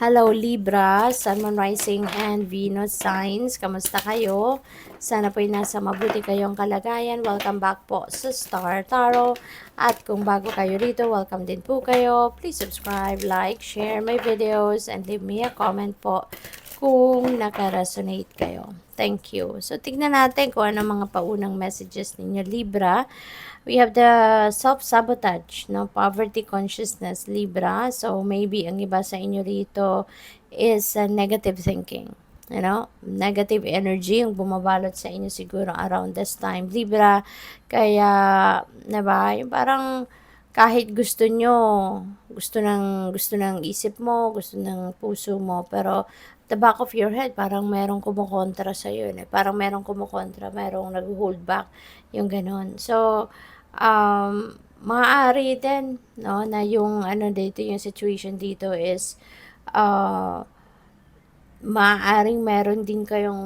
Hello Libra, Sun, Moon, Rising, and Venus signs. Kamusta kayo? Sana po'y nasa mabuti kayong kalagayan. Welcome back po sa Star Tarot. At kung bago kayo rito, welcome din po kayo. Please subscribe, like, share my videos, and leave me a comment po kung naka-resonate kayo. Thank you. So, tignan natin kung ano mga paunang messages ninyo, Libra. We have the self-sabotage, no? Poverty consciousness, Libra. So, maybe ang iba sa inyo rito is negative thinking. You know, negative energy yung bumabalot sa inyo siguro around this time, Libra. Kaya, diba, yung parang kahit gusto ng isip mo, gusto ng puso mo, pero the back of your head, parang merong kumukontra sa iyo, parang merong kumukontra, merong nag-hold back, yung ganon. So, maaari din, no, na yung ano dito, yung situation dito is, maaaring meron din kayong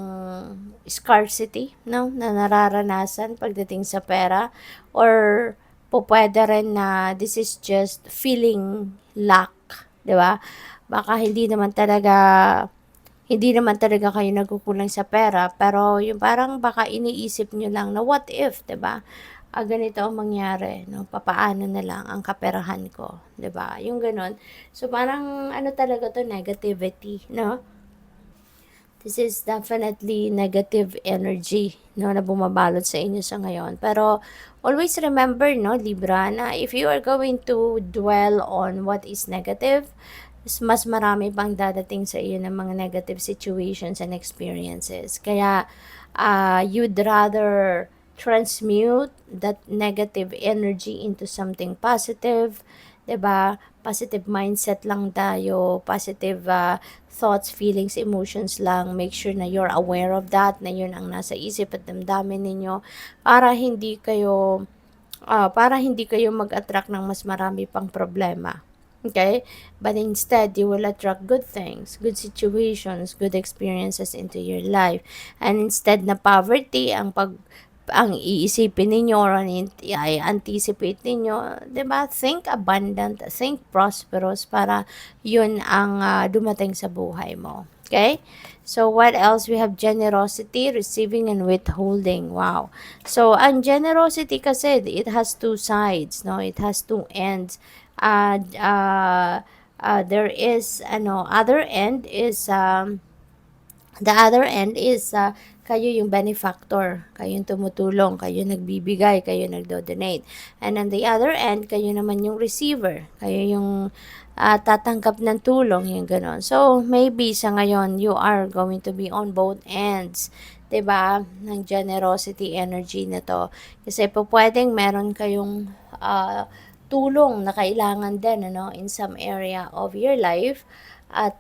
scarcity, no, na nararanasan pagdating sa pera, or pwede rin na this is just feeling lack, di ba? Baka hindi naman talaga kayo nagkukulang sa pera, pero yung parang baka iniisip nyo lang na what if, 'di ba? Ganito ang mangyari, no? Papaano na lang ang kaperahan ko, 'di ba? Yung gano'n. So parang ano talaga 'to, negativity, no? This is definitely negative energy, no, na bumabalot sa inyo sa ngayon. Pero always remember, no, Libra, na if you are going to dwell on what is negative, mas marami pang dadating sa iyo ng mga negative situations and experiences. Kaya you'd rather transmute that negative energy into something positive, 'di ba? Positive mindset lang tayo, positive thoughts, feelings, emotions lang. Make sure na you're aware of that, na yun ang nasa isip at damdamin ninyo para hindi kayo mag-attract ng mas marami pang problema. Okay? But instead, you will attract good things, good situations, good experiences into your life. And instead na poverty ang iisipin ninyo or i-anticipate ninyo, 'di ba? Think abundant, think prosperous para 'yun ang dumating sa buhay mo. Okay? So what else? We have generosity, receiving and withholding. Wow. So ang generosity kasi it has two sides, no? It has two ends. There is the other end is kayo yung benefactor, kayo yung tumutulong, kayo nagbibigay, kayo nagdo-donate. And on the other end, kayo naman yung receiver, kayo yung tatanggap ng tulong, yung gano'n. So, maybe sa ngayon, you are going to be on both ends, 'di ba, ng generosity energy na to. Kasi po pwedeng meron kayong tulong na kailangan din, ano, in some area of your life. At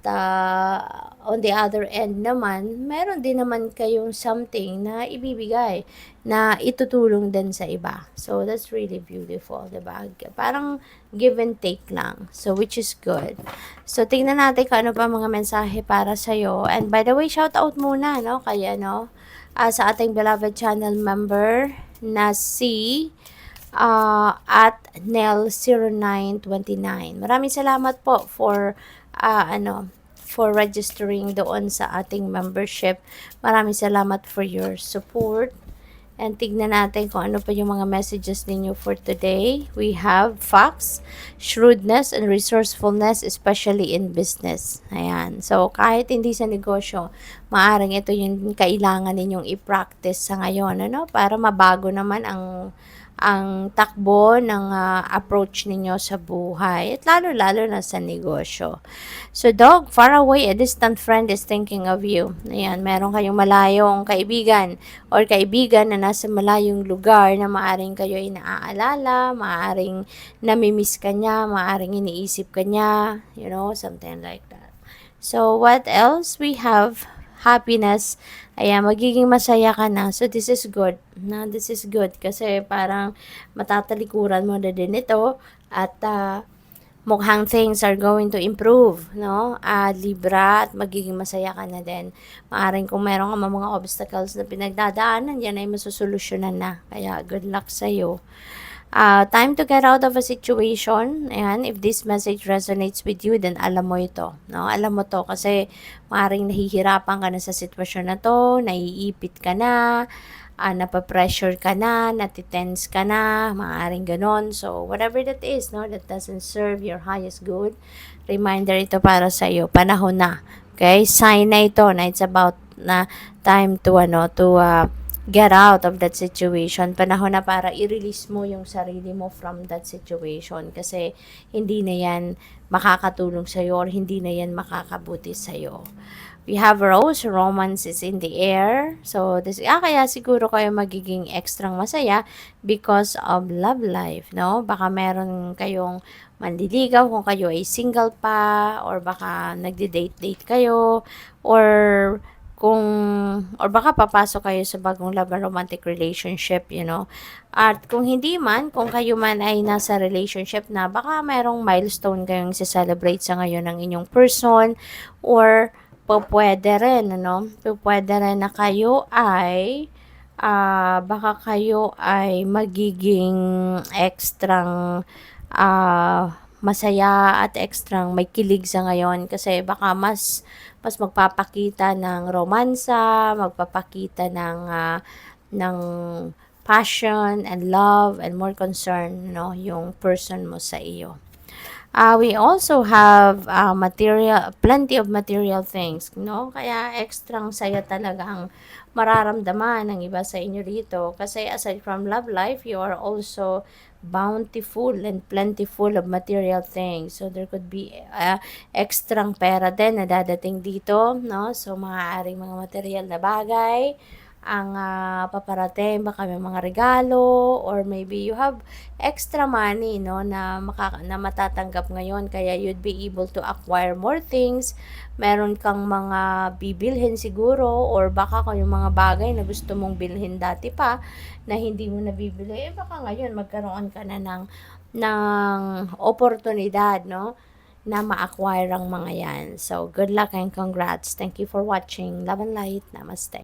on the other end naman, meron din naman kayong something na ibibigay na itutulong din sa iba. So, that's really beautiful, diba? Parang give and take lang. So, which is good. So, tingnan natin kung ano pa mga mensahe para sa'yo. And by the way, shout out muna, no? Kaya, no? Sa ating beloved channel member na si at Nel0929. Maraming salamat po for registering doon sa ating membership. Maraming salamat for your support. And tignan natin kung ano pa yung mga messages ninyo for today. We have facts, shrewdness, and resourcefulness, especially in business. Ayan. So, kahit hindi sa negosyo, maaring ito yung kailangan ninyong i-practice sa ngayon, ano? Para mabago naman ang takbo ng approach ninyo sa buhay, at lalo-lalo na sa negosyo. So, dog, far away, a distant friend is thinking of you. Ayan, meron kayong malayong kaibigan or kaibigan na nasa malayong lugar na maaring kayo ay naaalala, maaring namimiss ka niya, maaring iniisip ka niya, something like that. So, what else? We have happiness. Ayan, magiging masaya ka na. So, this is good. No? This is good. Kasi parang matatalikuran mo na din ito. At mukhang things are going to improve. No? Libra. At magiging masaya ka na din. Maaring kung meron ka mga obstacles na pinagdadaanan, yan ay masusolusyonan na. Kaya, good luck sa'yo. Time to get out of a situation. Ayan, if this message resonates with you, then alam mo ito. No? Alam mo to kasi maaaring nahihirapan ka na sa sitwasyon na to, naiipit ka na, napapressure ka na, natitense ka na, maaaring ganon. So, whatever that is, no, that doesn't serve your highest good, reminder ito para sa iyo. Panahon na. Okay? Sign na ito na it's about na time to get out of that situation. Panahon na para i-release mo yung sarili mo from that situation kasi hindi na yan makakatulong sa'yo or hindi na yan makakabuti sa'yo. We have Rose, romance is in the air. So, kaya siguro kayo magiging extrang masaya because of love life, no? Baka meron kayong manliligaw kung kayo ay single pa or baka nagde-date-date kayo or baka papasok kayo sa bagong love and romantic relationship, At kung hindi man, kung kayo man ay nasa relationship na, baka mayroong milestone kayong celebrate sa ngayon ng inyong person or pwede rin, pwede rin na kayo ay baka kayo ay magiging extrang masaya at extrang may kilig sa ngayon kasi baka mas magpapakita ng romansa, magpapakita ng passion and love and more concern, yung person mo sa iyo. We also have plenty of material things, Kaya extrang saya talaga ang mararamdaman ng iba sa inyo rito. Kasi aside from love life, you are also bountiful and plentiful of material things. So, there could be extrang pera din na dadating dito, So, maaaring mga material na bagay ang paparating, baka may mga regalo or maybe you have extra money na matatanggap ngayon kaya you'd be able to acquire more things. Meron kang mga bibilhin siguro or baka yung mga bagay na gusto mong bilhin dati pa na hindi mo nabibili, baka ngayon magkaroon ka na ng oportunidad, na ma-acquire ang mga yan. So, good luck and congrats. Thank you for watching. Love and light. Namaste.